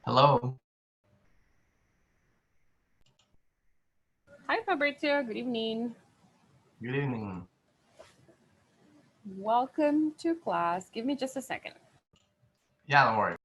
Hello. Hi, Fabrizio. Good evening. Good evening. Welcome to class. Give me just a second. Yeah, don't worry.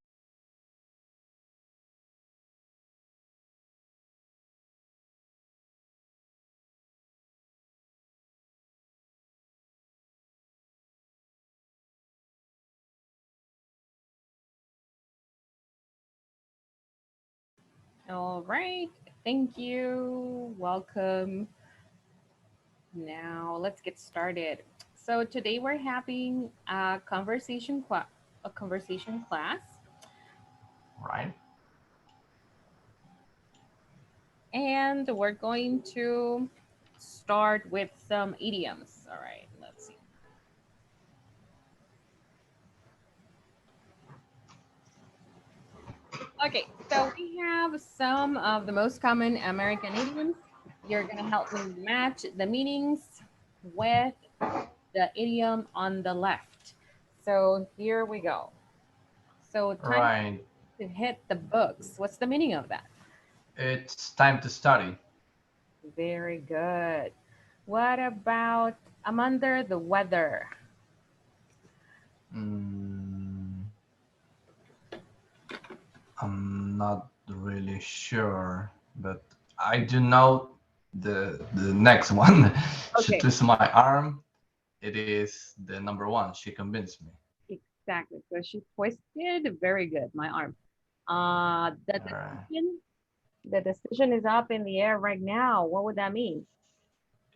All right. Thank you. Welcome. Now, let's get started. So, today we're having a conversation class, Right. and we're going to start with some idioms. All right. Let's see. Okay, so we have some of the most common American idioms. You're gonna help me match the meanings with the idiom on the left. So here we go. So time Right. to hit the books. What's the meaning of that? It's time to study. Very good. What about I'm under the weather? Mm, I'm not really sure, but I do know the next one. She Okay, twists my arm. It is the number one. She convinced me. exactly. So she twisted. Very good. My arm. The All right. decision. The decision is up in the air right now. What would that mean?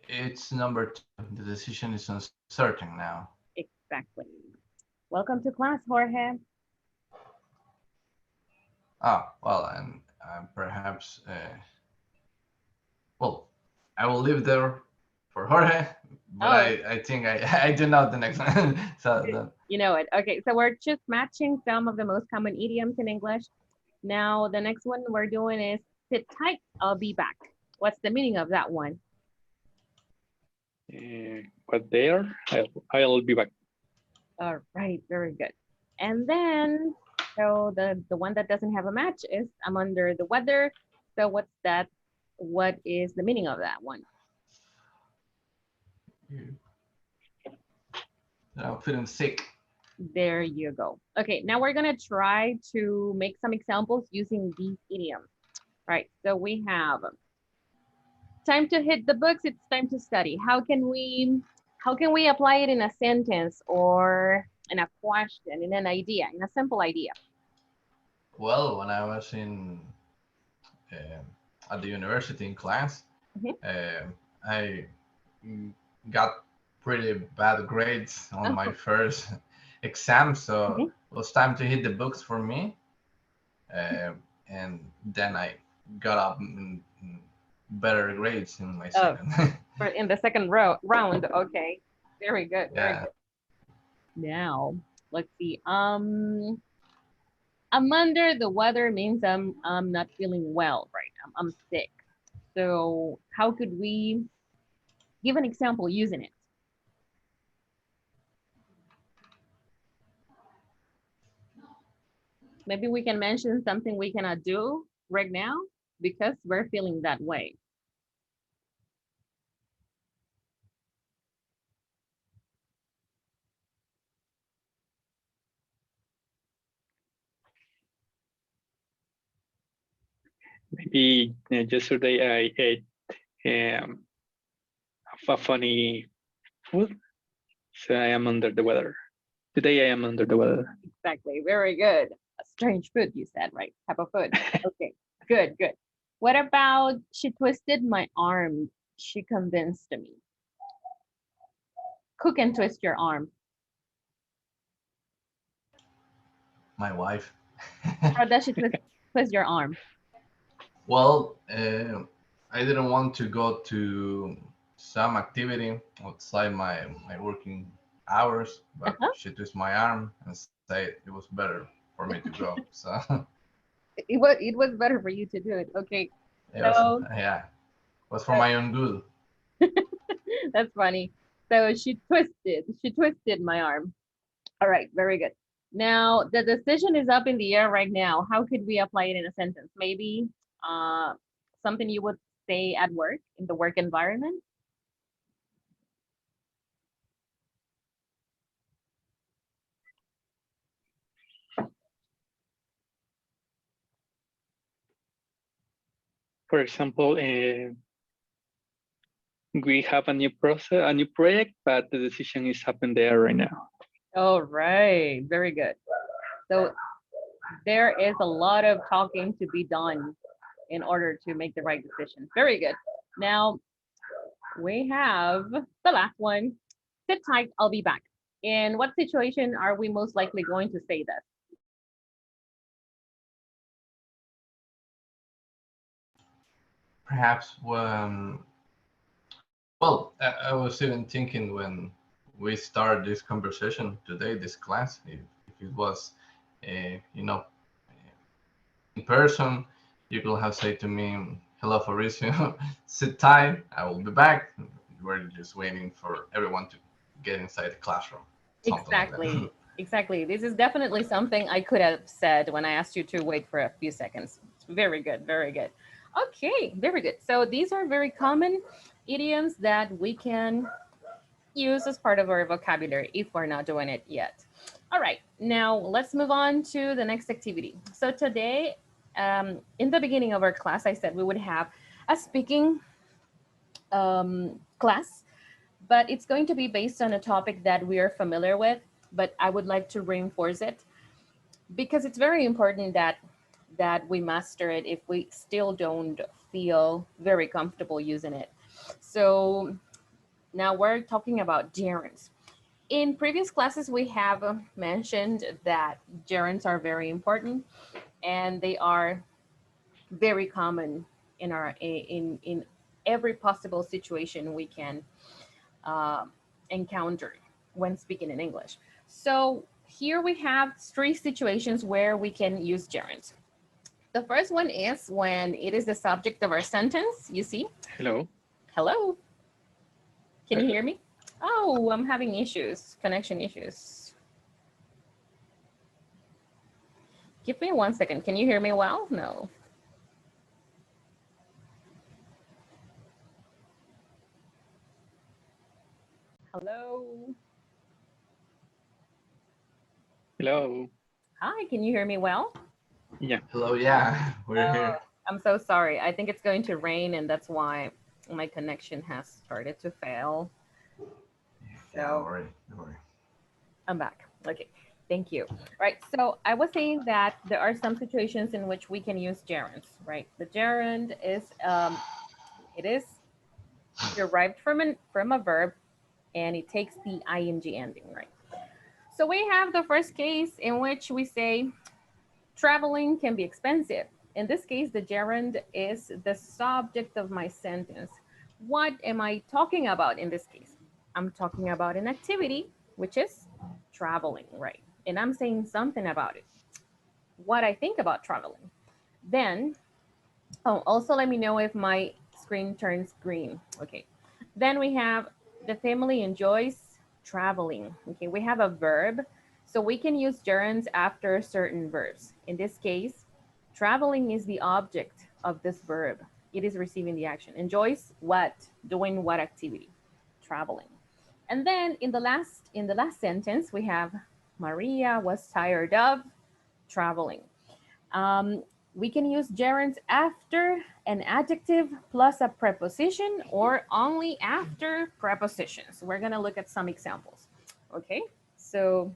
It's number two. The decision is uncertain now. Exactly. Welcome to class, Jorge. Ah, well, and perhaps, well, I will leave there for Jorge, but Oh, I think I, I do know the next one. So you know it. Okay, so we're just matching some of the most common idioms in English. Now, the next one we're doing is sit tight, I'll be back. What's the meaning of that one? But there, I'll be back. All right, very good. And then, so the one that doesn't have a match is I'm under the weather. So what's that? What is the meaning of that one? I'm feeling sick. There you go. Okay, now we're gonna try to make some examples using these idioms. Right, so we have time to hit the books, it's time to study. How can we apply it in a sentence or in a question, in an idea, in a simple idea? Well, when I was in uh, at the university in class, Mhm. uh, I mm, got pretty bad grades on my Oh, first exam, so mhm. it was time to hit the books for me. Uh, and then I got up in better grades in my Oh, second. for in the second round. Okay, very good, very Yeah. good. Now, let's see. I'm under the weather means I'm not feeling well, right? I'm sick. So how could we give an example using it? Maybe we can mention something we cannot do right now because we're feeling that way. Maybe yesterday I ate um, a funny food, so I am under the weather. Today I am under the weather. Exactly. Very good. A strange food, you said, right? Type of food. Okay. Good, good. What about she twisted my arm? She convinced me. Who can twist your arm? My wife. How does she twist your arm? Well, I didn't want to go to some activity outside my working hours, but Uh-huh. she twisted my arm and said it was better for me to go. So It was better for you to do it. Okay. it was, So yeah, it was for uh, my own good. that's funny. So she twisted my arm. All right, very good. Now, the decision is up in the air right now. How could we apply it in a sentence? Maybe uh, something you would say at work, in the work environment. For example, we have a new process, a new project, but the decision is up in there right now. All right, very good. So there is a lot of talking to be done in order to make the right decision. Very good. Now we have the last one. Sit tight, I'll be back. In what situation are we most likely going to say this? Perhaps when, well, I was even thinking when we started this conversation today, this class, if it was, you know, in person, you could have said to me, "Hello, Fabricio, sit tight, I will be back." We're just waiting for everyone to get inside the classroom, something like that. Exactly. Exactly. This is definitely something I could have said when I asked you to wait for a few seconds. Very good. Very good. Okay. Very good. So these are very common idioms that we can use as part of our vocabulary if we're not doing it yet. All right. Now let's move on to the next activity. So today, in the beginning of our class, I said we would have a speaking class, but it's going to be based on a topic that we are familiar with, but I would like to reinforce it because it's very important that we master it if we still don't feel very comfortable using it. So now we're talking about gerunds. In previous classes, we have mentioned that gerunds are very important and they are very common in our in every possible situation we can uh, encounter when speaking in English. So here we have three situations where we can use gerunds. The first one is when it is the subject of our sentence. You see, Hello. hello, can you Uh, hear me? Oh, I'm having issues, connection issues. Give me 1 second. Can you hear me well? No. Hello. Hello. Hi, can you hear me well? Yeah. Hello, yeah, we're Oh, here. I'm so sorry. I think it's going to rain and that's why my connection has started to fail. Yeah, don't So worry, don't worry. I'm back. Okay, thank you. Right, so I was saying that there are some situations in which we can use gerunds, right? The gerund is, it is derived from a verb and it takes the ing ending, right? So we have the first case in which we say traveling can be expensive. In this case, the gerund is the subject of my sentence. What am I talking about in this case? I'm talking about an activity, which is traveling, right? And I'm saying something about it, what I think about traveling. Then, oh, also let me know if my screen turns green. Okay. Then we have the family enjoys traveling. Okay, we have a verb. So we can use gerunds after certain verbs. In this case, traveling is the object of this verb. It is receiving the action. Enjoys what? Doing what activity? Traveling. And then in the last sentence, we have Maria was tired of traveling. Um, we can use gerunds after an adjective plus a preposition or only after prepositions. We're going to look at some examples. Okay, so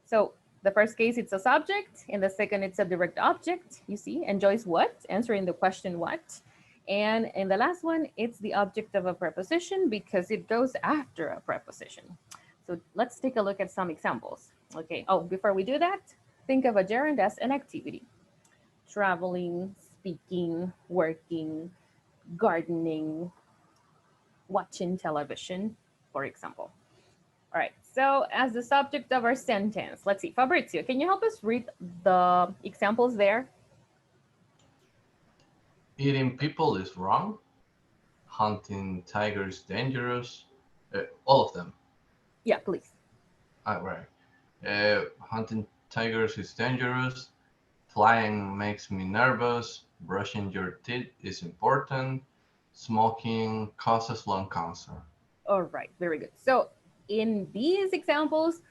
so the first case it's a subject, in the second it's a direct object. You see, enjoys what? Answering the question what. And in the last one, it's the object of a preposition because it goes after a preposition. So let's take a look at some examples. Okay. Oh, before we do that, think of a gerund as an activity. Traveling, speaking, working, gardening, watching television, for example. All right. So as the subject of our sentence, let's see. Fabrizio, can you help us read the examples there? Eating people is wrong. Hunting tigers dangerous. All of them. Yeah, please. Right. Hunting tigers is dangerous. Flying makes me nervous. Brushing your teeth is important. Smoking causes lung cancer. All right, very good. So in these examples,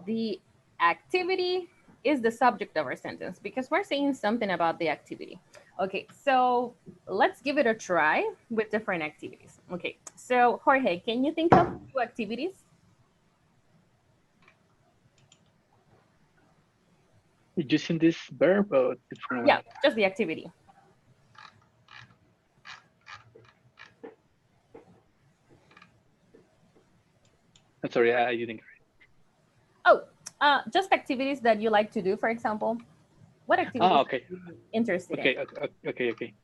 the activity is the subject of our sentence because we're saying something about the activity. Okay, so let's give it a try with different activities. Okay, so Jorge, can you think of two activities? Using this verb or different one? Yeah, just the activity. I'm sorry, I didn't. Oh, just activities that you like to do, for example. What activities Ah, are okay, you interested in? okay, okay.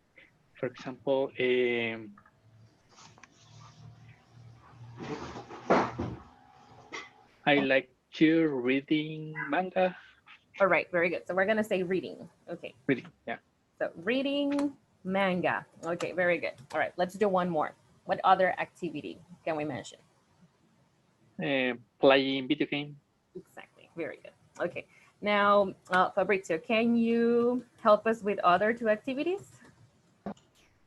For example, I like to reading manga. All right, very good. So we're gonna say reading. Okay, Reading, yeah. so reading manga. Okay, very good. All right, let's do one more. What other activity can we mention? Playing video game. Exactly, very good. Okay, now Fabrizio, can you help us with other two activities?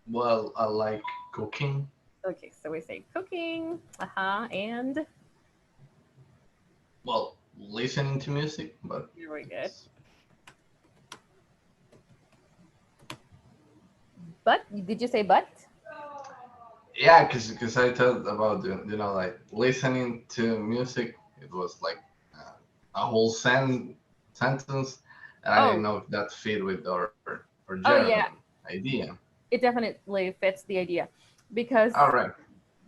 Well, I like cooking. Okay, so we say cooking, and Well, listening to music, but very good. it's, But did you say but? yeah, because I thought about like listening to music. It was like a whole sentence, and I didn't Oh, know if that fit with our oh general yeah, idea. it definitely fits the idea because All right,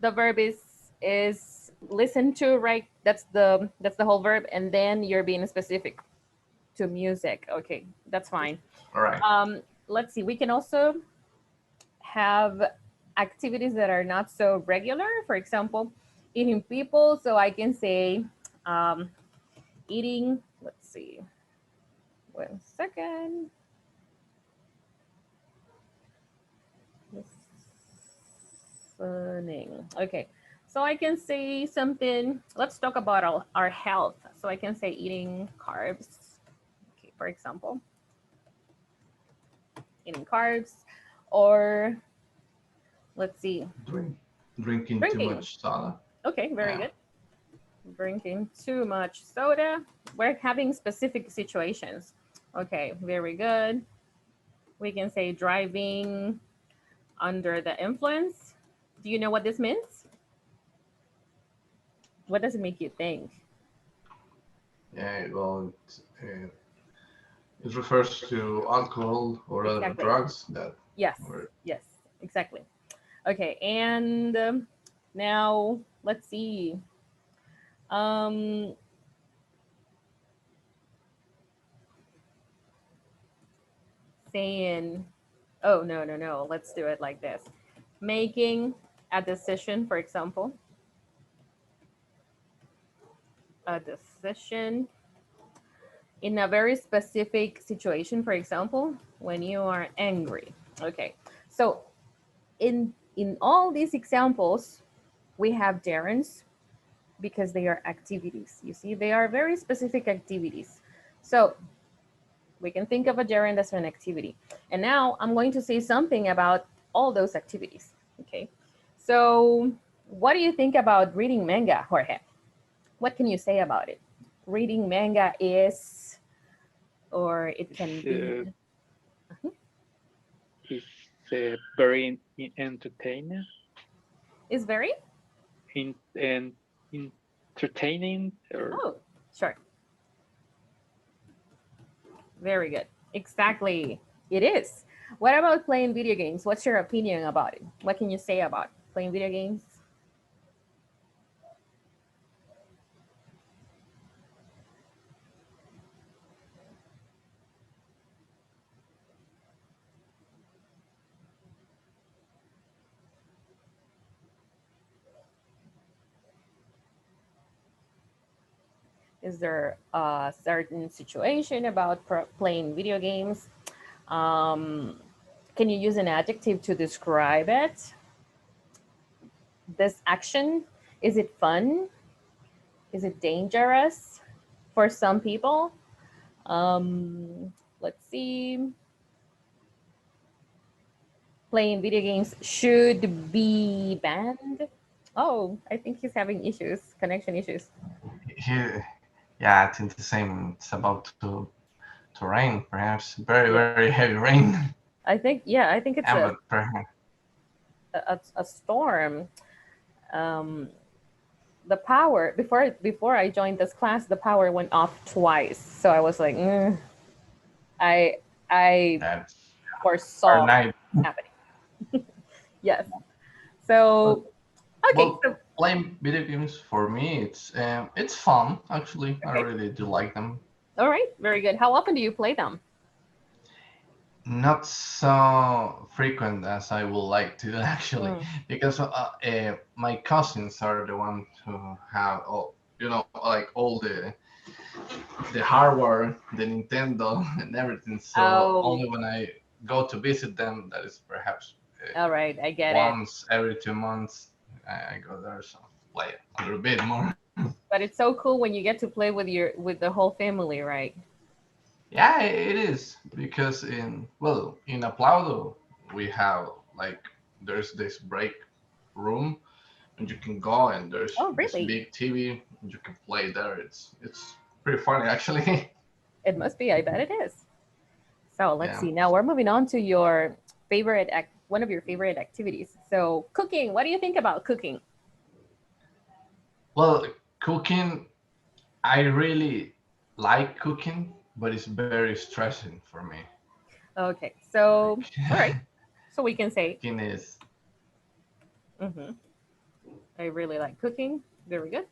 the verb is listen to, right? That's the whole verb, and then you're being specific to music. Okay, that's fine. all right. Let's see. We can also have activities that are not so regular. For example, eating people. So I can say um, eating. Let's see. 1 second. Listening. Okay. So I can say something. Let's talk about our health. So I can say eating carbs. Okay, for example, eating carbs, or let's see, Drink, drinking too drinking. much soda. Okay, very Yeah. good. Drinking too much soda. We're having specific situations. Okay, very good. We can say driving under the influence. Do you know what this means? What does it make you think? Yeah. Well, it refers to alcohol or other Exactly. drugs that Yes, were. yes, exactly. Okay, and now let's see. Um, saying, oh, no, no, no, let's do it like this. Making a decision, for example, a decision in a very specific situation, for example, when you are angry. Okay, so in all these examples, we have gerunds because they are activities. You see, they are very specific activities. So we can think of a gerund as an activity. And now I'm going to say something about all those activities. Okay. So what do you think about reading manga, Jorge? What can you say about it? Reading manga is, or it can be. It's it's very entertaining, Is very? and entertaining, or Oh, sure. Very good. Exactly. It is. What about playing video games? What's your opinion about it? What can you say about playing video games? Is there a certain situation about playing video games? Um, can you use an adjective to describe it? This action, is it fun? Is it dangerous? for some people. Let's see. Playing video games should be banned. Oh, I think he's having issues, connection issues. He, yeah, I think the same. It's about to rain, perhaps very Yeah, very heavy rain. I think it's Yeah, but perhaps a storm. Um, the power before I joined this class, the power went off twice. So I was like, I I that's our foresaw night. happening. Yes. So okay. Well, So playing video games for me, it's fun actually. I okay. really do like them. All right. Very good. How often do you play them? Not so frequent as I would like to actually, Mm. because my cousins are the ones who have all like all the hardware, the Nintendo and everything. So Oh, only when I go to visit them, that is perhaps all right. I get it. once every 2 months, I go there, so play a little bit more. But it's so cool when you get to play with the whole family, right? Yeah, it is because in Aplaudo we have like there's this break room and you can go and there's Oh, this really? big TV and you can play there. It's pretty funny actually. It must be. I bet it is. So let's Yeah. see. Now we're moving on to your one of your favorite activities. So cooking. What do you think about cooking? Well, cooking, I really like cooking, but it's very stressing for me. Okay. So Like all right. So we can say, cooking is hmm I really like cooking. Very good.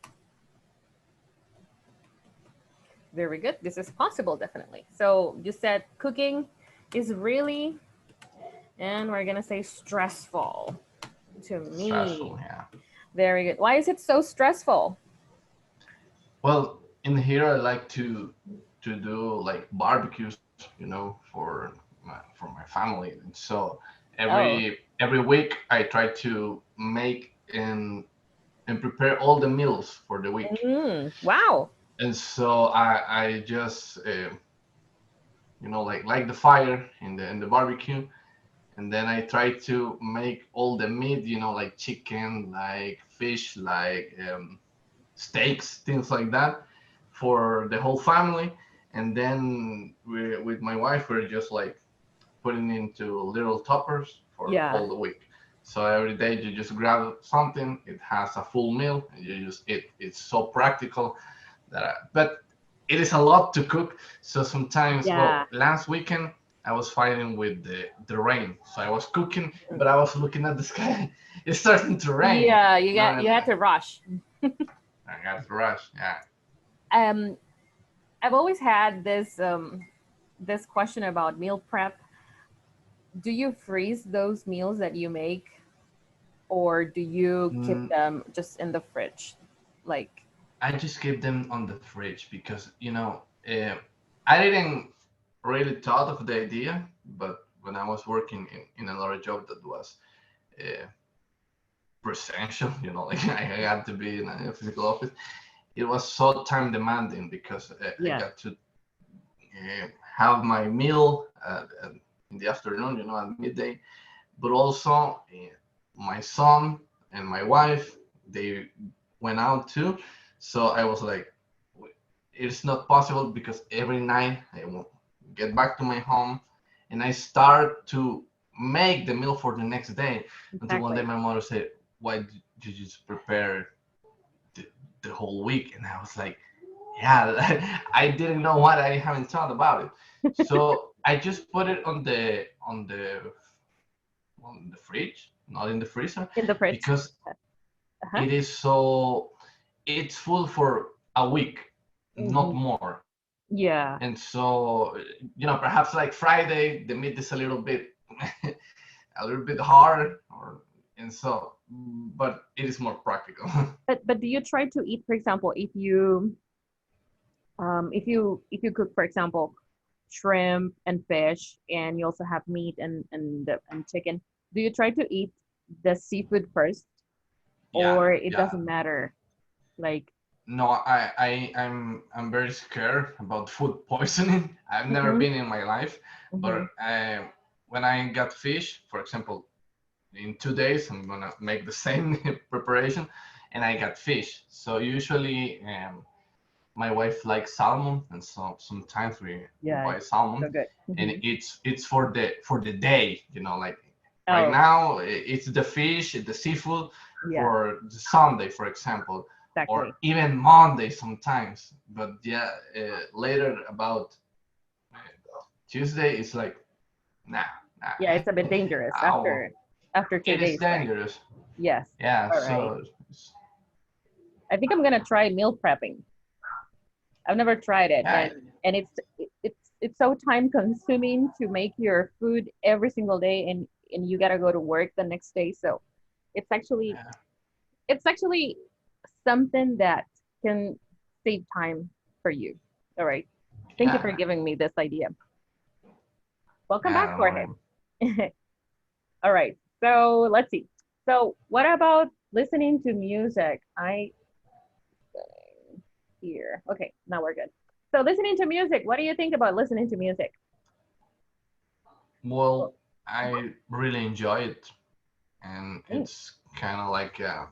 Very good. This is possible, definitely. So you said cooking is really, and we're gonna say stressful to me. stressful. Yeah. Very good. Why is it so stressful? Well, in here I like to do like barbecues, for my family. And so Oh, every week I try to make and prepare all the meals for the week. wow. And so I just like the fire in the barbecue, and then I try to make all the meat, like chicken, like fish, like steaks, things like that, for the whole family. And then with my wife, we're just like putting into little toppers for Yeah. all the week. So every day you just grab something, it has a full meal, and you just eat. It's so practical but it is a lot to cook. So sometimes, Yeah. well, last weekend I was fighting with the rain. So I was cooking, but I was looking at the sky. It's starting to rain, Yeah, you and had to rush. I got to rush. Yeah. Um, I've always had this question about meal prep. Do you freeze those meals that you make, or do you keep Mm, them just in the fridge? Like, I just keep them on the fridge because I didn't really thought of the idea, but when I was working in another job that was uh, presential, like I had to be in a physical office. It was so time demanding because I yeah. got to have my meal in the afternoon, at midday, but also my son and my wife, they went out too. So I was like, it's not possible because every night I will get back to my home and I start to make the meal for the next day until one day Exactly. my mother said, why did you just prepare the, the whole week? And I was like, yeah, I didn't know what I haven't thought about it. So I just put it on the fridge, not in the freezer, In the fridge. because Uh-huh. it is so it's full for a week, not Hmm. more. Yeah. And so perhaps like Friday the meat is a little bit a little bit hard, and so but it is more practical. But do you try to eat, for example, if you cook, for example, shrimp and fish, and you also have meat and chicken, do you try to eat the seafood first, Yeah, or it yeah. doesn't matter? Like, no, I'm very scared about food poisoning. I've never Mm-hmm, been in my life, mm-hmm. but when I got fish, for example, in 2 days I'm gonna make the same preparation, and I got fish. So usually my wife likes salmon, and so sometimes we Yeah, buy it's so salmon, good. and Mm-hmm. it's for the day, like right Oh, now it's the fish, the seafood yeah, for the Sunday, for example, or exactly. even Monday sometimes. But yeah, later about uh, Tuesday, it's like nah, Yeah, nah. it's a bit dangerous Ow. after two It is days, right? dangerous. Yes. Yeah, All right. so I think I'm gonna try meal prepping. I've never tried it, yeah, and it's so time consuming to make your food every single day, and you gotta go to work the next day. So it's actually yeah, it's actually something that can save time for you. All right. Thank you yeah, for giving me this idea. Welcome yeah. back, Don't Jorge. worry. All right. So let's see. So what about listening to music? I here. Okay, now we're good. So listening to music, what do you think about listening to music? Well, Well, uh-huh. I really enjoy it, and Mm, it's kind of like a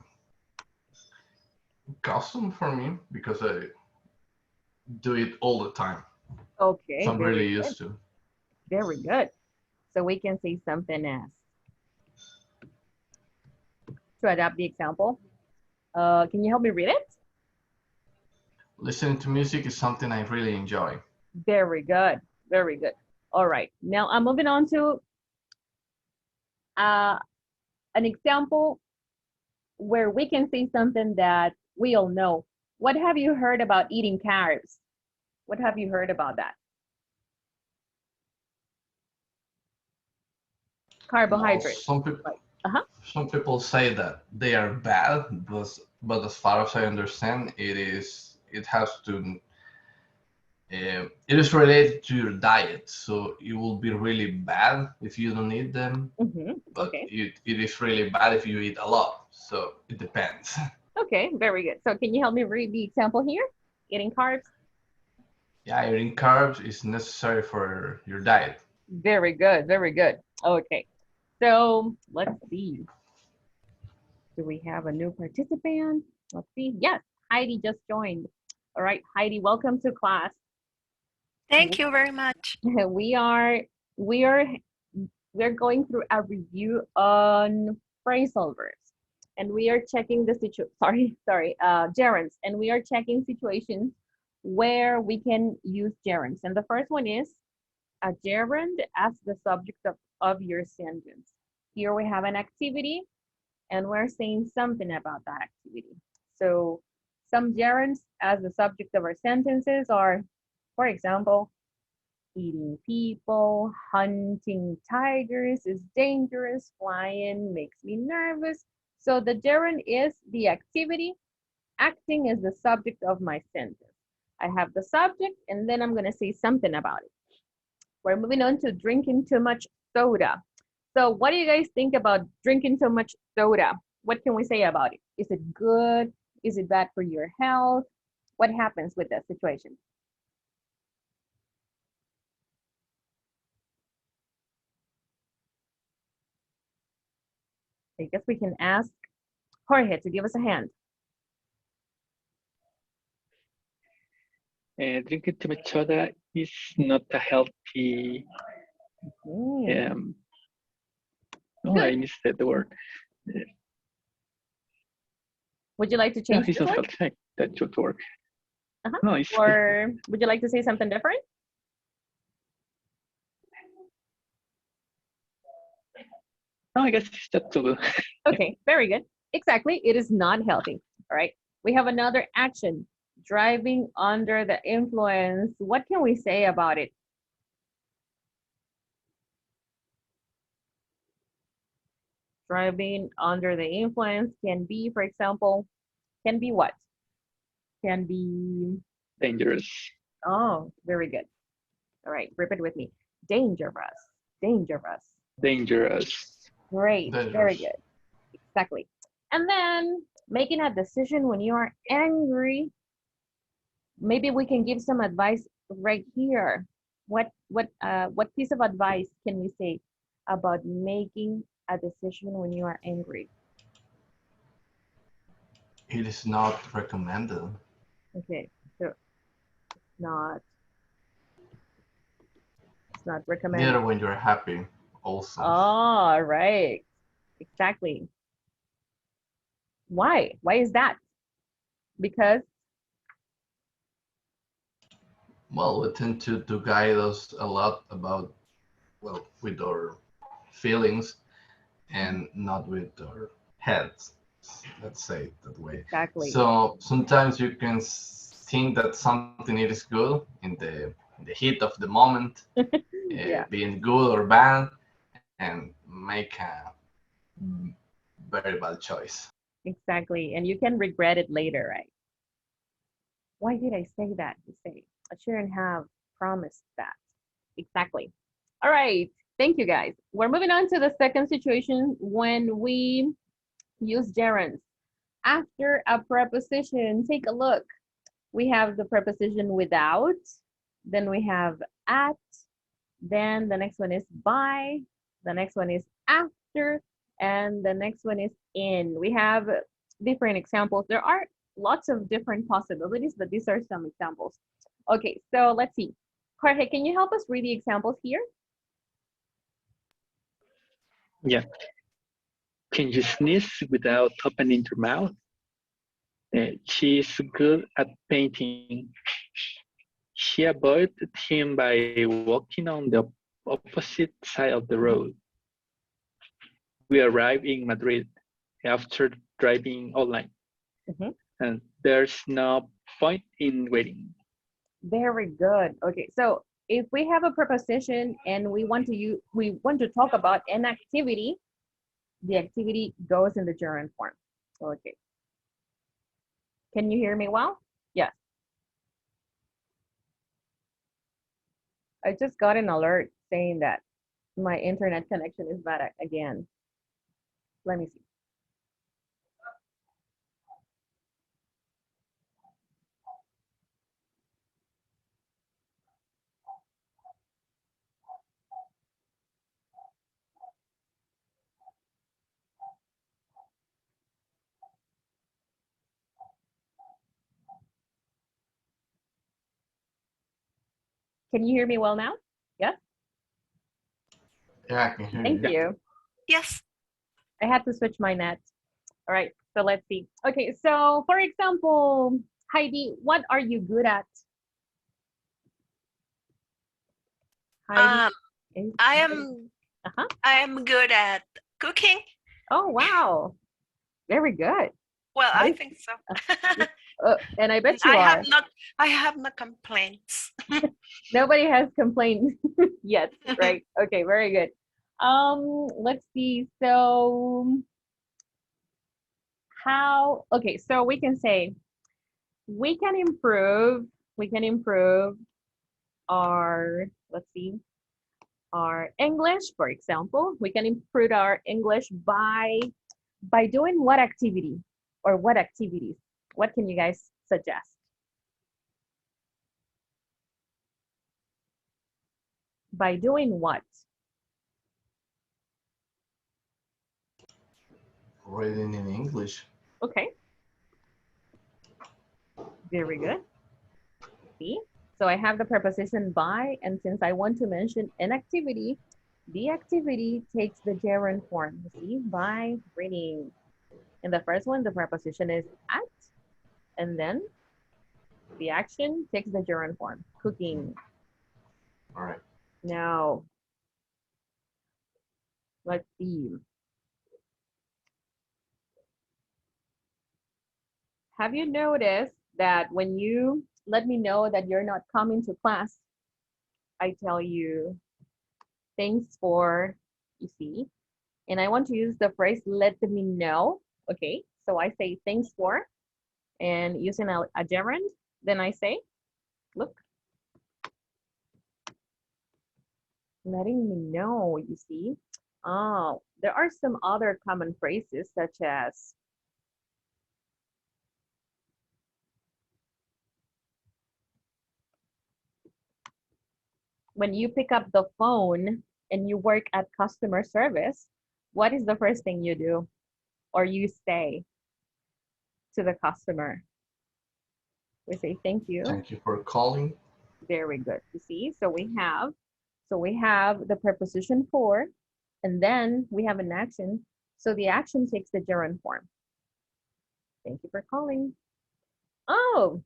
custom for me because I do it all the time. So okay, I'm really very good. used to. Very good. So we can say something as to adapt the example. Can you help me read it? Listening to music is something I really enjoy. Very good. Very good. All right. Now I'm moving on to uh, an example where we can say something that we all know. What have you heard about eating carbs? What have you heard about that? Well, Carbohydrates. Like, uh-huh. some people say that they are bad, but as far as I understand, it has to it is related to your diet, so it will be really bad if you don't eat them, but Okay. it is really bad if you eat a lot. So it depends. Okay. Very good. So can you help me read the example here? Eating carbs. Yeah, eating carbs is necessary for your diet. Very good. Very good. Okay. So let's see. Do we have a new participant? Let's see. Yes, Heidi just joined. All right, Heidi, welcome to class. Thank you very much. We are we are we're going through a review on phrasal verbs, and we are checking the gerunds, and we are checking situations where we can use gerunds. And the first one is a gerund as the subject of your sentence. Here we have an activity and we're saying something about that activity. So some gerunds as the subject of our sentences are, for example, eating people, hunting tigers is dangerous, flying makes me nervous. So the gerund is the activity, acting is the subject of my sentence. I have the subject and then I'm going to say something about it. We're moving on to drinking too much soda. So what do you guys think about drinking so much soda? What can we say about it? Is it good? Is it bad for your health? What happens with that situation? I guess we can ask Jorge to give us a hand. Drinking too much soda is not a healthy. Mm, No, good. I missed the word. Would you like to No, change it's this not one? healthy. That should work. Uh-huh. No, it's Or would you like to say something different? no. I guess it's that too. Okay, very good. Exactly. It is not healthy. All right. We have another action, driving under the influence. What can we say about it? Driving under the influence can be, for example, can be what? Can be, Dangerous. oh, very good. All right, repeat with me. Dangerous, dangerous. Dangerous. Great, very Dangerous. good. Exactly. And then making a decision when you are angry. Maybe we can give some advice right here. What piece of advice can we say about making a decision when you are angry? It is not recommended. Okay, so not it's not recommended. Neither when you're happy, also. Oh, right. Exactly. Why? Why is that? Because Well, we tend to guide us a lot about, well, with our feelings and not with our heads. Let's say it that way. exactly. So sometimes you can think that something is good in the heat of the moment, Yeah, being good or bad, and make a very bad choice. exactly. And you can regret it later, right? Why did I say that? You say, I shouldn't have promised that. Exactly. All right. Thank you, guys. We're moving on to the second situation when we use gerunds. After a preposition, take a look. We have the preposition without, then we have at, then the next one is by, the next one is after, and the next one is in. We have different examples. There are lots of different possibilities, but these are some examples. Okay, so let's see. Jorge, can you help us read the examples here? Yeah. Can you sneeze without opening your mouth? She is good at painting. She avoided him by walking on the opposite side of the road. We arrived in Madrid after driving all night, Mhm. and there's no point in waiting. Very good. Okay, so if we have a preposition and we want to talk about an activity, the activity goes in the gerund form. Okay. Can you hear me well? Yes. I just got an alert saying that my internet connection is bad again. Let me see. Can you hear me well now? Yes. Yeah, I can hear Thank you. you. Yes. I had to switch my net. All right. So let's see. Okay. So for example, Heidi, what are you good at? Heidi Um, is I good. am Uh-huh. I am good at cooking. Oh, wow. Very good. Well, What I is, think so. and I bet you I have are. not I have no complaints. Nobody has complained yet, right? Okay, very good. Let's see. So okay, so we can say we can improve, we can improve our, let's see, our English, for example. We can improve our English by doing what activity or what activities? What can you guys suggest? By doing what? Reading in English. Okay, very good. See? So I have the preposition by, and since I want to mention an activity, the activity takes the gerund form. You see, by reading. In the first one, the preposition is at, and then the action takes the gerund form, cooking. All right. Now, let's see. Have you noticed that when you let me know that you're not coming to class, I tell you, thanks for, you see, and I want to use the phrase let me know. Okay, so I say thanks for, and using a gerund, then I say, look, letting me know, you see. Oh, there are some other common phrases such as when you pick up the phone and you work at customer service, what is the first thing you do or you say to the customer? We say thank you. Thank you for calling. Very good. You see, so we have the preposition for, and then we have an action. So the action takes the gerund form. Thank you for calling. Oh,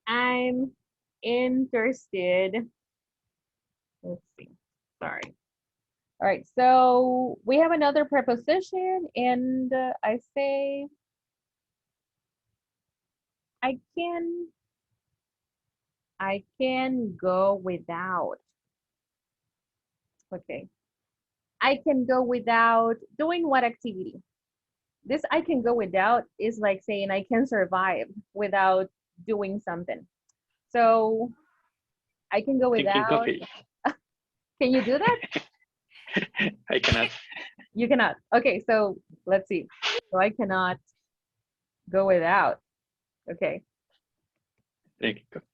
I'm interested. Let's see. Sorry. All right. So we have another preposition, and I say I can go without. Okay. I can go without doing what activity? This I can go without is like saying I can survive without doing something. So I can go Drinking without. coffee. Can you do that? I cannot. You cannot. Okay, so let's see. So I cannot go without. Okay, Drinking coffee.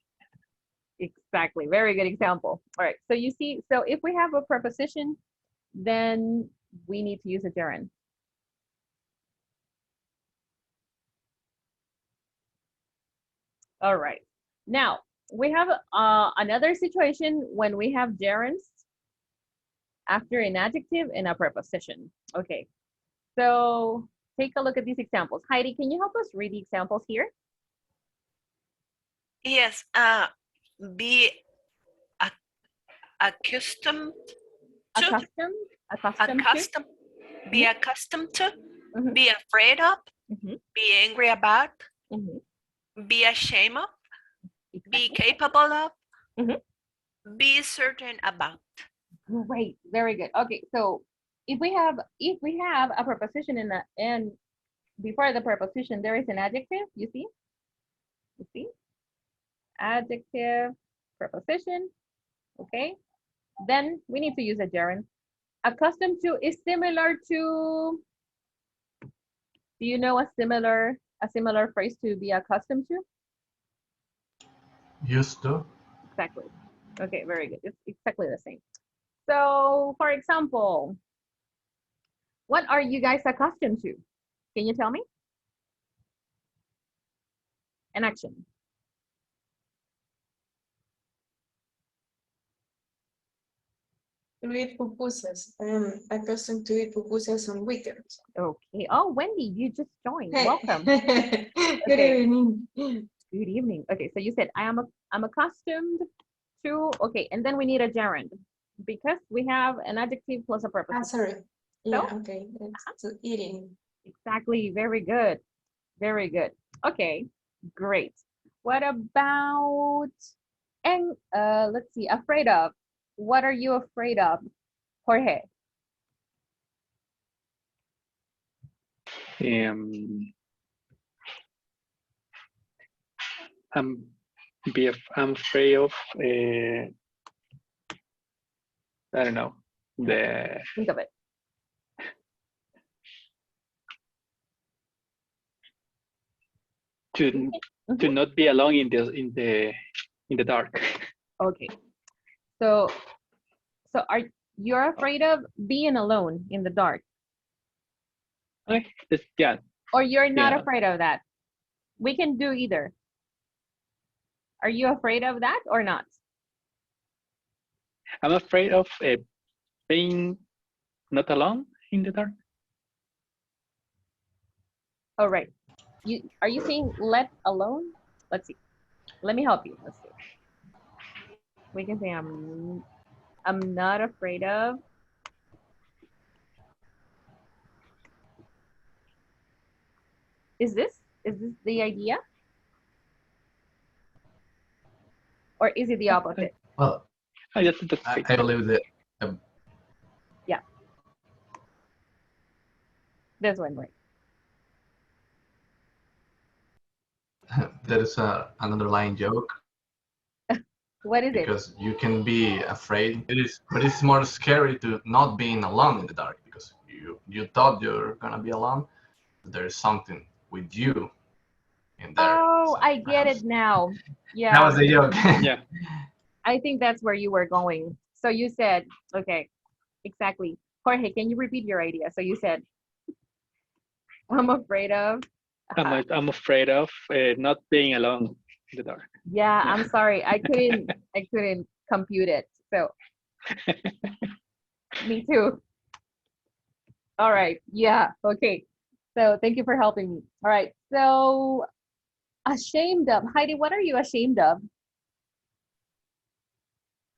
exactly. Very good example. All right, so you see, so if we have a preposition, then we need to use a gerund. All right. Now, we have another situation when we have gerunds after an adjective and a preposition. Okay, so take a look at these examples. Heidi, can you help us read the examples here? Yes. Be accustomed to. Accustomed to. Be accustomed to. Mhm. Be afraid of. Mhm. Be angry about. Mhm. Be ashamed of. Be Exactly. capable of. Mhm. Be certain about. Great, very good. Okay, so if we have a preposition in the and before the preposition there is an adjective, you see, adjective, preposition, okay, then we need to use a gerund. Accustomed to is similar to, do you know a similar phrase to be accustomed to? Used to. Exactly. Okay, very good. It's exactly the same. So for example, what are you guys accustomed to? Can you tell me? An action. To eat pupusas. I am accustomed to eat pupusas on weekends. Okay. Oh, Wendy, you just joined. Hey. Welcome. Good Okay. evening. Good evening. Okay, so you said I'm accustomed to. Okay, and then we need a gerund because we have an adjective plus a Ah, preposition. sorry. Yeah, So? okay. That's to eating. Exactly. Very good. Very good. Okay, great. What about and let's see, afraid of. What are you afraid of, Jorge? Um, I'm I'm afraid of I don't know the Think of it. to Mhm. not be alone in the dark. Okay. So are you're afraid of being alone in the dark, Okay, yeah, or you're not yeah. afraid of that? We can do either. Are you afraid of that or not? I'm afraid of being not alone in the dark. All right. Are you saying let alone? Let's see. Let me help you. Let's see. We can say I'm not afraid of. Is this the idea? Or is it the opposite? Well, I just I believe that Yeah. This one, right? there is an underlying joke What is it? because you can be afraid. But it's more scary to not being alone in the dark because you thought you're gonna be alone. There's something with you in there. Oh, So I get it now. that Yeah. was the joke. Yeah, I think that's where you were going. So you said, okay, exactly. Jorge, can you repeat your idea? So you said, I'm afraid of. I'm afraid of not being alone in the dark. Yeah, Yeah. I'm sorry. I couldn't compute it. So me too. All right. Yeah. Okay. So thank you for helping me. All right. So ashamed of. Heidi, what are you ashamed of?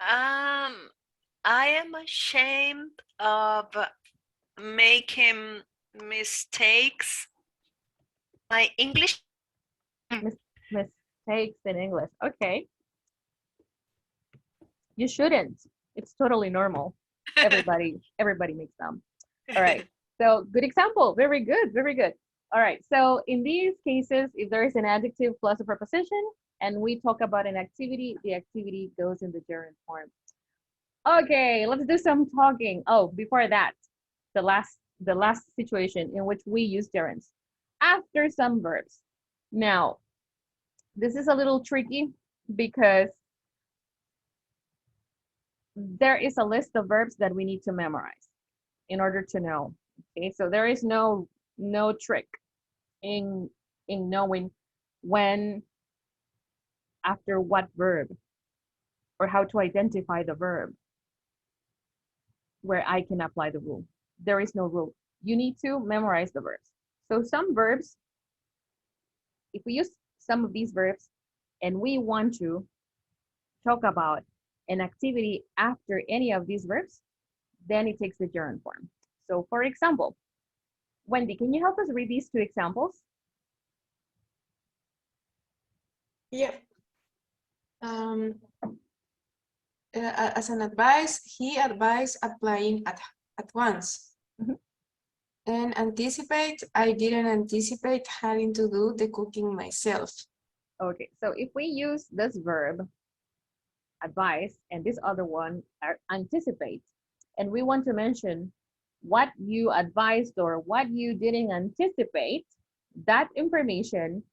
I am ashamed of making mistakes. My English. Mistakes in English. Okay. You shouldn't. It's totally normal. Everybody makes them. All right. So good example. Very good. Very good. All right. So in these cases, if there is an adjective plus a preposition and we talk about an activity, the activity goes in the gerund form. Okay, let's do some talking. Oh, before that, the last situation in which we use gerunds after some verbs. Now, this is a little tricky because there is a list of verbs that we need to memorize in order to know. Okay, so there is no trick in knowing when after what verb or how to identify the verb where I can apply the rule. There is no rule. You need to memorize the verbs. So some verbs, if we use some of these verbs and we want to talk about an activity after any of these verbs, then it takes the gerund form. So for example, Wendy, can you help us read these two examples? Yeah. As an advice, he advised applying at once. Mhm. And anticipate, I didn't anticipate having to do the cooking myself. Okay, so if we use this verb, advise, and this other one, anticipate, and we want to mention what you advised or what you didn't anticipate, that information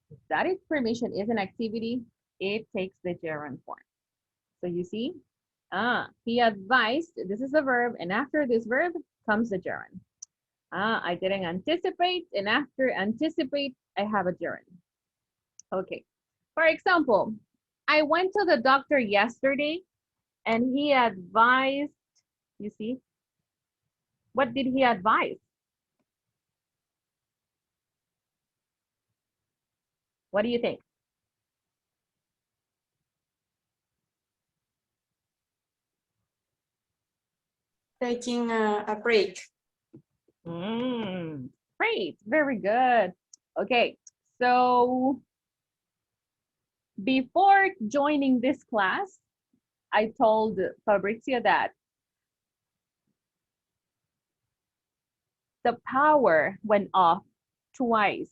is an activity, it takes the gerund form. So you see, he advised, this is a verb, and after this verb comes the gerund. I didn't anticipate, and after anticipate, I have a gerund. Okay, for example, I went to the doctor yesterday and he advised, you see, what did he advise? What do you think? Taking a break. Great, very good. Okay, so before joining this class, I told Fabrizio that the power went off twice.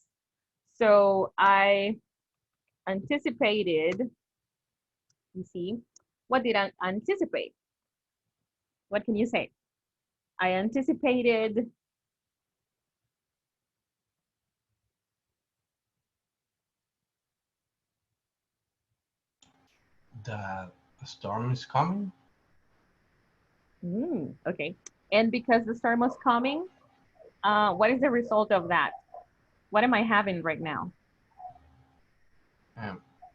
So I anticipated, you see, what did I anticipate? What can you say? I anticipated, That a storm is coming. okay. And because the storm was coming, what is the result of that? What am I having right now?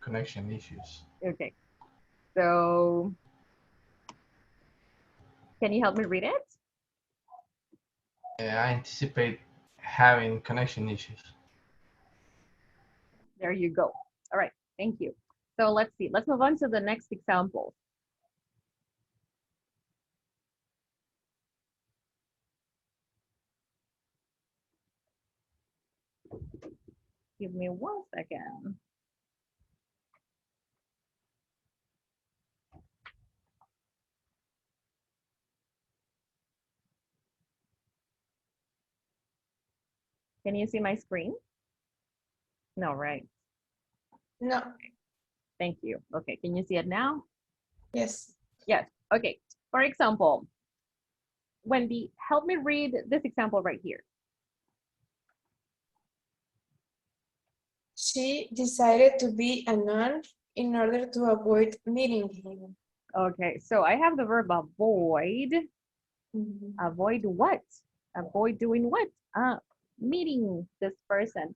Connection issues. Okay, so can you help me read it? I anticipate having connection issues. There you go. All right, thank you. So let's see, let's move on to the next example. Give me 1 second. Can you see my screen? No, right? No, Thank you. Okay, can you see it now? yes. Yes, okay. For example, Wendy, help me read this example right here. She decided to be a nun in order to avoid meeting him. Okay, so I have the verb avoid. Mhm. Avoid what? Avoid doing what? Meeting this person.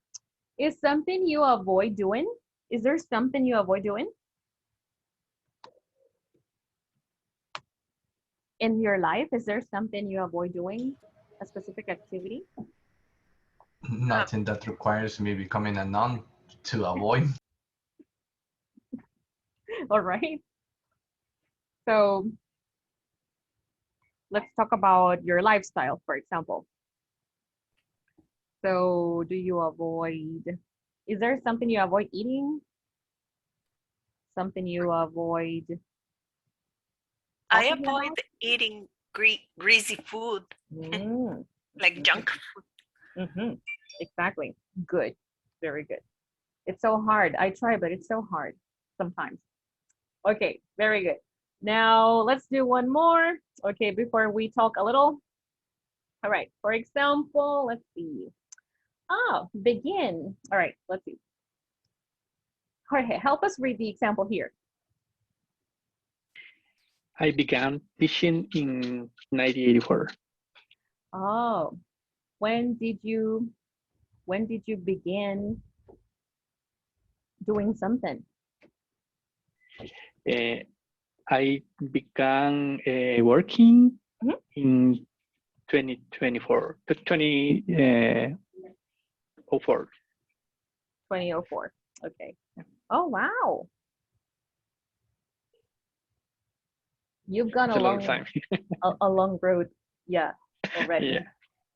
Is something you avoid doing? Is there something you avoid doing in your life? Is there something you avoid doing? A specific activity? Nothing that requires me becoming a nun to avoid. All right. So let's talk about your lifestyle, for example. So do you avoid, is there something you avoid eating? Something you avoid I talking about? avoid eating greasy food, Mm, like junk. exactly. Good. Very good. It's so hard. I try, but it's so hard sometimes. Okay, very good. Now let's do one more. Okay, before we talk a little. All right, for example, let's see. Oh, begin. All right, let's see. Jorge, help us read the example here. I began teaching in 1984. Oh, when did you begin doing something? Uh, I began working Mhm. in 2024, 2004. 2004. Okay. Oh, wow. You've gone It's a long time. a long road. Yeah, already. Yeah.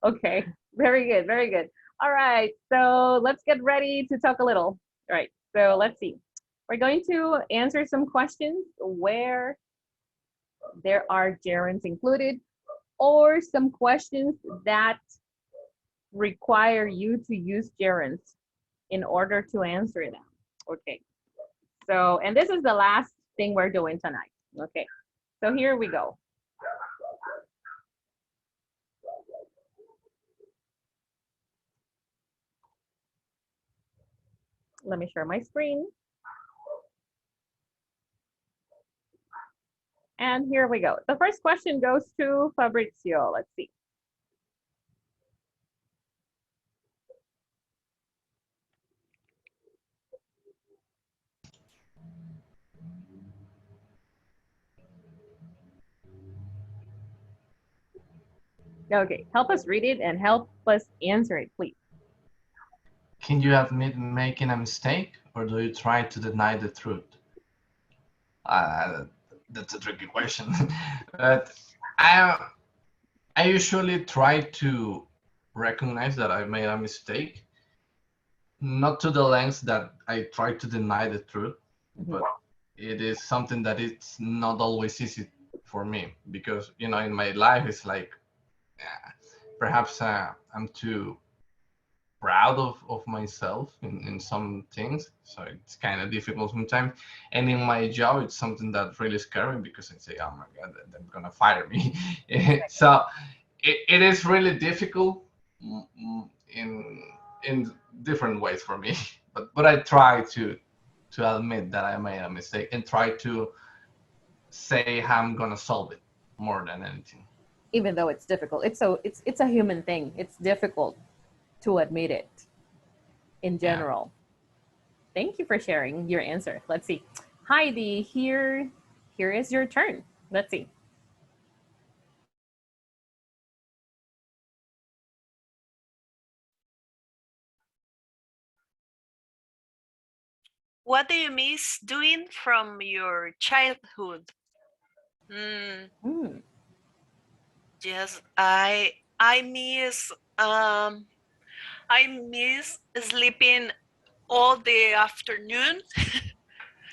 Okay. Very good. Very good. All right. So let's get ready to talk a little. All right. So let's see. We're going to answer some questions where there are gerunds included, or some questions that require you to use gerunds in order to answer them. Okay. So, and this is the last thing we're doing tonight. Okay. So here we go. Let me share my screen. And here we go. The first question goes to Fabrizio. Let's see. Okay, help us read it and help us answer it, please. Can you admit making a mistake, or do you try to deny the truth? That's a tricky question. But I, I usually try to recognize that I made a mistake, not to the length that I try to deny the truth, but it is something that it's not always easy for me because, in my life, it's like perhaps I'm too proud of myself in some things, so it's kind of difficult sometimes. And in my job, it's something that really scares me because I say, oh my god, they're gonna fire me. So it is really difficult in different ways for me. But I try to admit that I made a mistake and try to say how I'm gonna solve it more than anything. Even though it's difficult, it's a human thing. It's difficult to admit it in Yeah. general. Thank you for sharing your answer. Let's see. Heidi, here is your turn. Let's see. What do you miss doing from your childhood? Mm, Yes, I miss I miss sleeping all the afternoon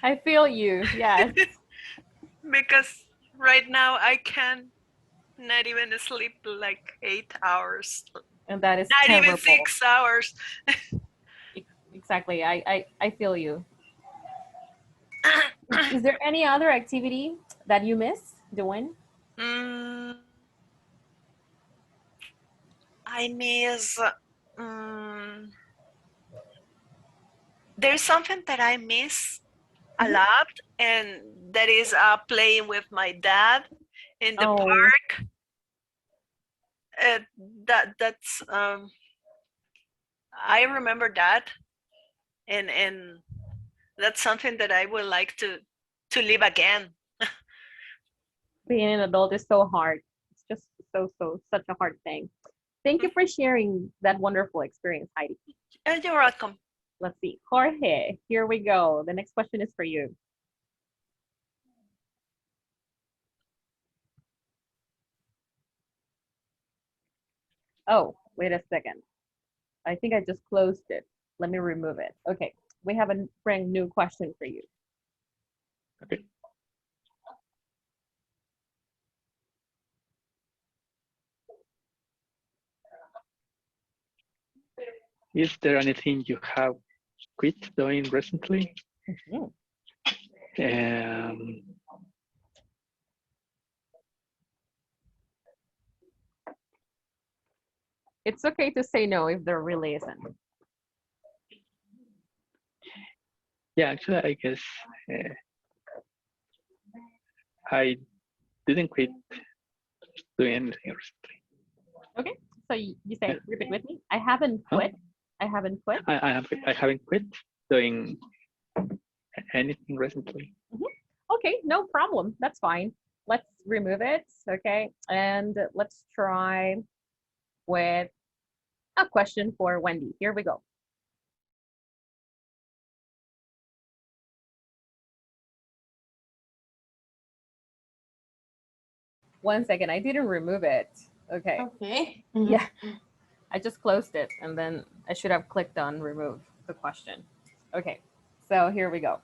I feel you. Yes. because right now I can not even sleep like 8 hours, And that is not even terrible. 6 hours. Exactly. I feel you. Is there any other activity that you miss doing? Mm, I miss. Mm, there's something that I miss. a lot, and that is playing with my dad in the Oh, park. That's I remember that, and that's something that I would like to live again. being an adult is so hard. It's just such a hard thing. Thank you for sharing that wonderful experience, Heidi. You're welcome. Let's see. Jorge, here we go. The next question is for you. Oh, wait a second. I think I just closed it. Let me remove it. Okay, we have a brand new question for you. Okay. Is there anything you have quit doing recently? Mhm. Um, It's okay to say no if there really isn't. yeah, actually, I guess I didn't quit doing anything recently. Okay, so you say, Yeah. repeat with me. I haven't Huh? quit. I haven't quit. I haven't quit doing anything recently. Okay, no problem. That's fine. Let's remove it. Okay, and let's try with a question for Wendy. Here we go. One second, I didn't remove it. Okay, Okay. yeah, I just closed it and then I should have clicked on remove the question. Okay, so here we go.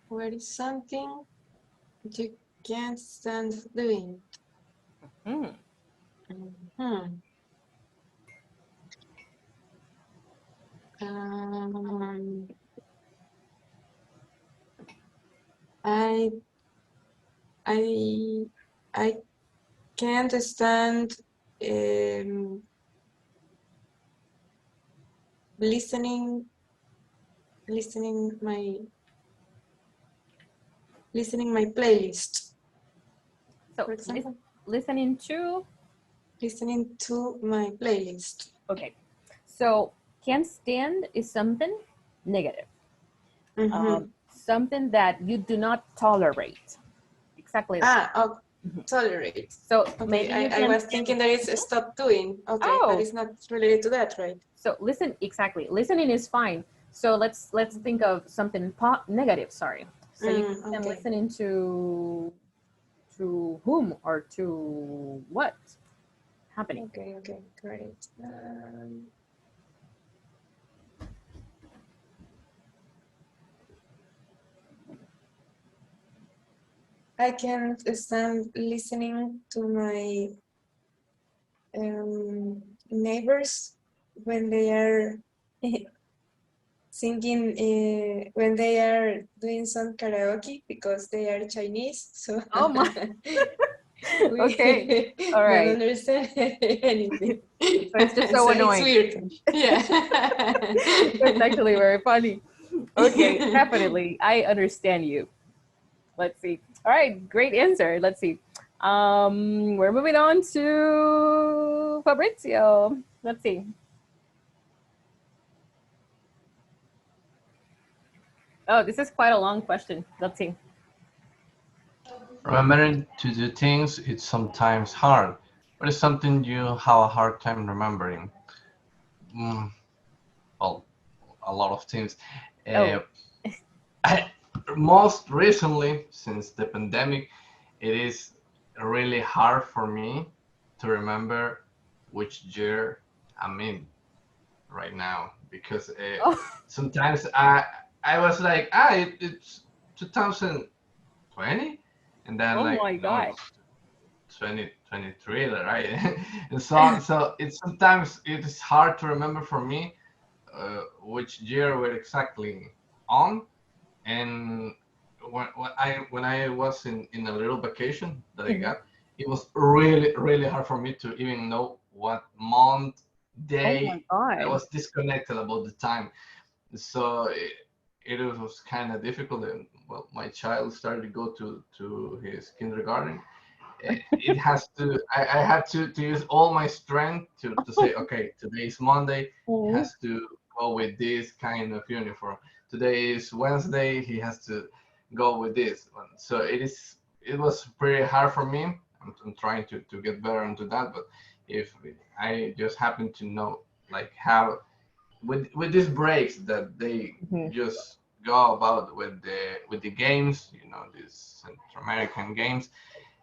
What is something you can't stand doing? Hmm. Mhm. Um, I I I can't stand listening listening my playlist. So For example, listening to, listening to my playlist. okay. So can't stand is something negative. Mhm. Something that you do not tolerate. Exactly that. Oh, Mhm. tolerate. So Okay, maybe you I can was thinking that it's stop doing. Okay, but Oh, it's not related to that, right? so listen, exactly. Listening is fine. So let's think of something negative, sorry. So you can Okay. listening to whom or to what happening. Okay, great. I can't stand listening to my neighbors when they are singing, when they are doing some karaoke because they are Chinese. So Oh my. we Okay. All don't right. understand anything. So it's just so It's annoying. weird. Yeah. It's actually very funny. Okay, definitely. I understand you. Let's see. All right, great answer. Let's see. We're moving on to Fabrizio. Let's see. Oh, this is quite a long question. Let's see. Remembering to do things is sometimes hard. What is something you have a hard time remembering? Mm, well, a lot of things. Oh, Uh, I, most recently, since the pandemic, it is really hard for me to remember which year I'm in right now because oh, sometimes I was like, it's 2020, and then oh like, my no, God. it's 2023, right? And so it's sometimes it is hard to remember for me which year we're exactly on. And when I was in a little vacation that I Mhm. got, it was really hard for me to even know what month Oh my I God. was disconnected about the time. So it was kind of difficult. And well, my child started to go to his kindergarten. It has to, I had to use all my strength to say, okay, today is Monday. He Mhm. has to go with this kind of uniform. Today is Wednesday. He has to go with this one. So it was pretty hard for me. I'm trying to get better into that. But if I just happen to know, like, have with these breaks that they Mhm. just go about with the games, these Central American games.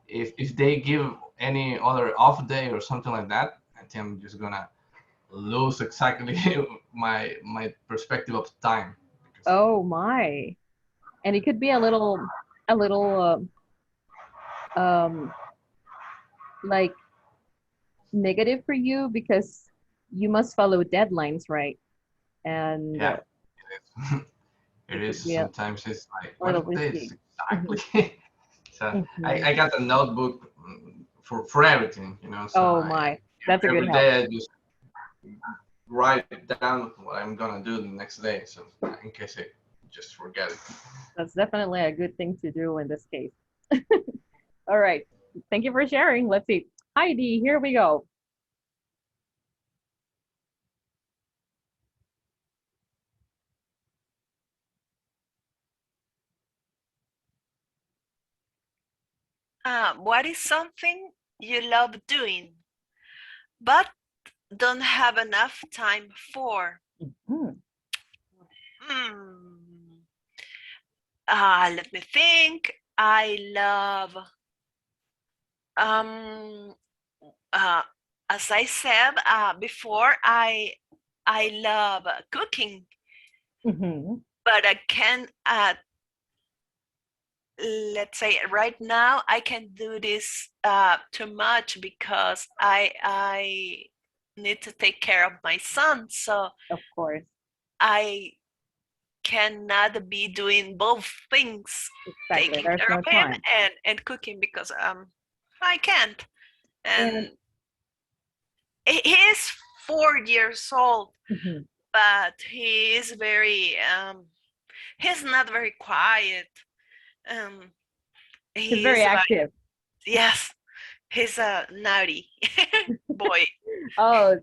If they give any other off day or something like that, I think I'm just gonna lose exactly my perspective of time. Because Oh my. And it could be a little, like negative for you because you must follow deadlines, right? And yeah, it is. It it is could be a sometimes it's like little what days risky. Mhm. exactly. So Mhm. I got a notebook for everything, So Oh my. That's a good every help. day I just write down what I'm gonna do the next day, so in case I just forget it. That's definitely a good thing to do in this case. All right. Thank you for sharing. Let's see. Heidi, here we go. What is something you love doing, but don't have enough time for? Hmm. Hmm. Let me think. I love, um, uh, as I said before, I love cooking, Hmm. but I can let's say right now I can do this too much because I need to take care of my son, so Of course. I cannot be doing both things, Exactly. taking There's care no of him time. and cooking, because I can't. And And he is 4 years old, mhm, but he is very he's not very quiet. um he's very he's like, active. yes, he's a naughty boy. Oh,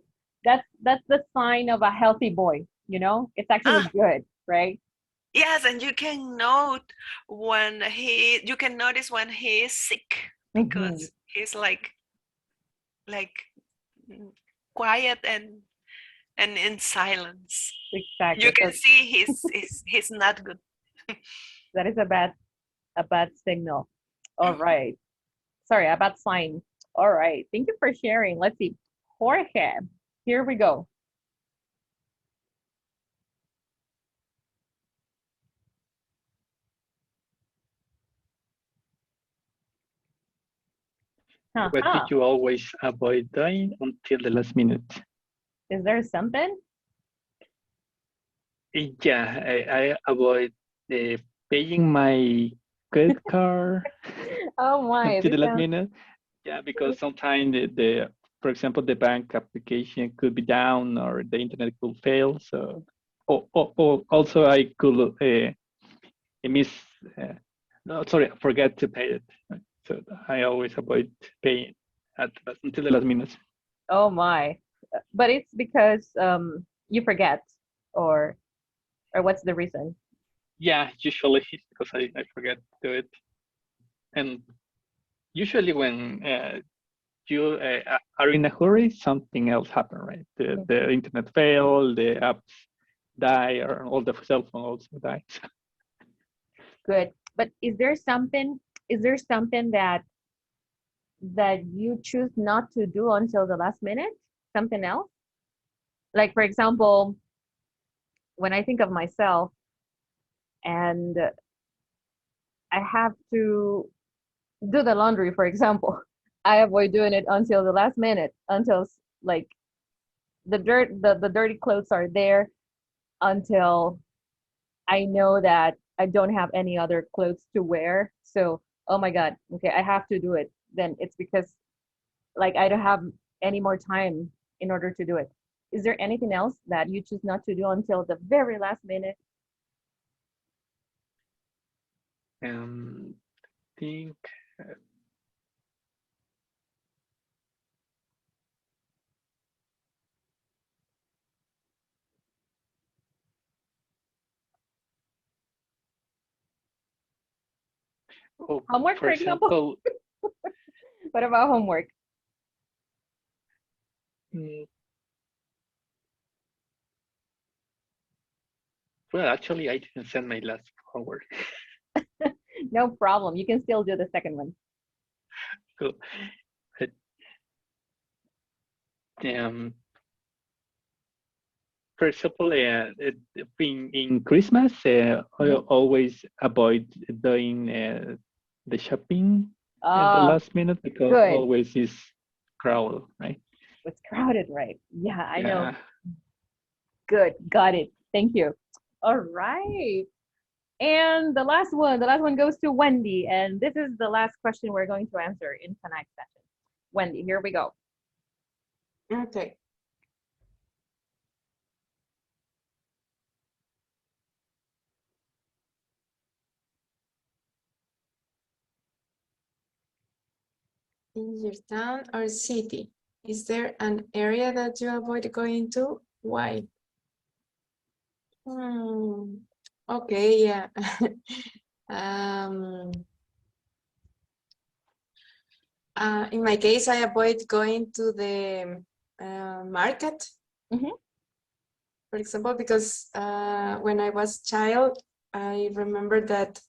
that's the sign of a healthy boy, you know? It's actually Ah, good, right? yes, and you can note when you can notice when he is sick, Hmm. because he's like mm, quiet and in silence. You Exactly. can So see he's not good. that is a bad signal. All right. Sorry, a bad sign. All right. Thank you for sharing. Let's see. Jorge, here we go. What do Uh-huh. you always avoid doing until the last minute? Is there something? Yeah, I avoid paying my credit card Oh my, until this the last sounds minute. Yeah, because sometimes for example, the bank application could be down or the internet could fail. So, or also I could miss, uh, no, sorry, forget to pay it. So I always avoid paying until the last minute. oh my. But it's because you forget or what's the reason? Yeah, usually it's because I forget to do it. And usually when you are in a hurry, something else happen, right? The internet fail, the apps die, or all the cell phone also die. Good. But is there something that you choose not to do until the last minute? Something else? Like for example, when I think of myself and I have to do the laundry, for example, I avoid doing it until the last minute, until like the dirty clothes are there, until I know that I don't have any other clothes to wear. So, oh my God, okay, I have to do it. Then it's because like I don't have any more time in order to do it. Is there anything else that you choose not to do until the very last minute? Think oh, Homework, for for example? example, What about homework? mm, well, actually, I didn't send my last homework. No problem. You can still do the second one. Cool. But, um, for example, in Christmas, I Mhm. always avoid doing the shopping at the Oh, last minute because good. always is crowd, right? It's crowded, right? Yeah, I know. Yeah. Good. Got it. Thank you. All right. And the last one goes to Wendy. And this is the last question we're going to answer in tonight's session. Wendy, here we go. Okay. In your town or city, is there an area that you avoid going to? Why? Okay, yeah. um, in my case, I avoid going to the market, Mhm. for example, because when I was child, I remember that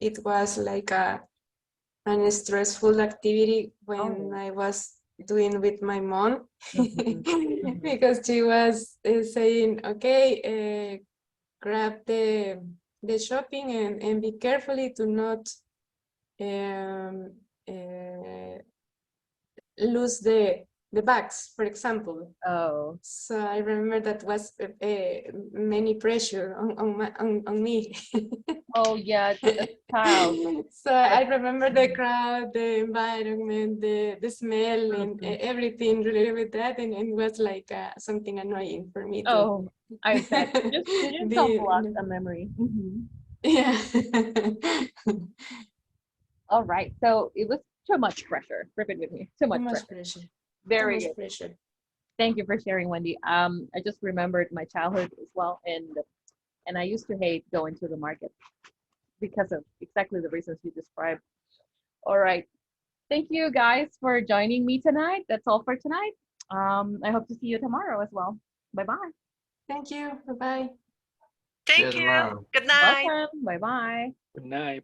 it was like an stressful activity when Oh. I was doing with my mom Mhm. Mhm. because she was saying, okay, grab the shopping and be carefully to not um, uh, lose the bags, for example. Oh. So I remember that was many pressure on me. Oh, yeah, as a child. So I remember the crowd, the environment, the smell, and Mhm. everything related with that, and it was like something annoying for me to Oh, I bet. You just be. unblocked a memory. Mhm. Yeah. All right. So it was too much pressure. Repeat with me. Too Too much much pressure. pressure. Too Very much good. pressure. Thank you for sharing, Wendy. I just remembered my childhood as well, and I used to hate going to the market because of exactly the reasons you described. All right. Thank you guys for joining me tonight. That's all for tonight. I hope to see you tomorrow as well. Bye bye. Thank you. Bye bye. See you Thank you. tomorrow. Good night. Welcome. Bye bye. Good night.